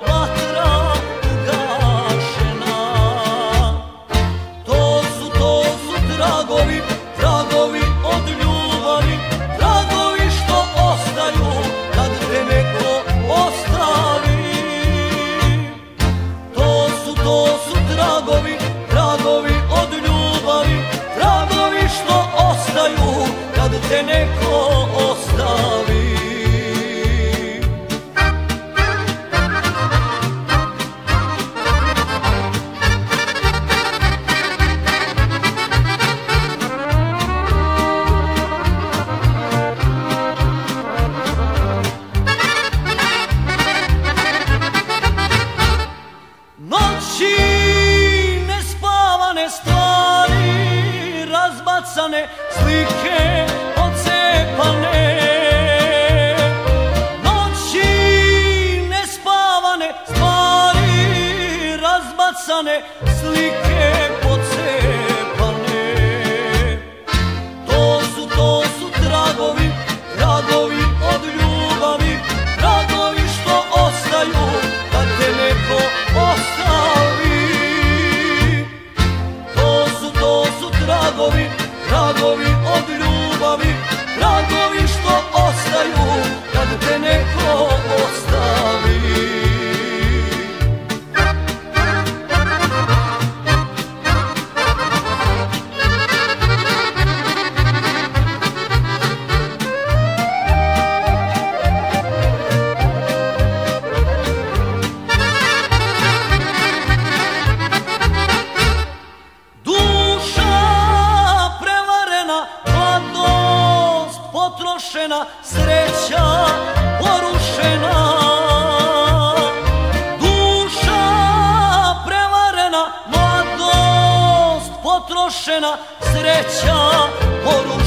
vatra ugašena. To su tragovi, tragovi od ljubavi, tragovi što ostaju kad te neko ostavi. To su tragovi, tragovi od ljubavi, tragovi što ostaju kad te neko ostavi. Noći nespavane stvari, razbacane slike odcepane. Noći nespavane stvari, razbacane slike odcepane. To su tragovi, tragovi od ljubavi, tragovi što ostaju kad te neko ostavi. To su tragovi, tragovi od ljubavi, tragovi što ostaju kad te neko ostavi. Potrošena, sreća porušena. Duša prevarena, mladost potrošena, sreća porušena.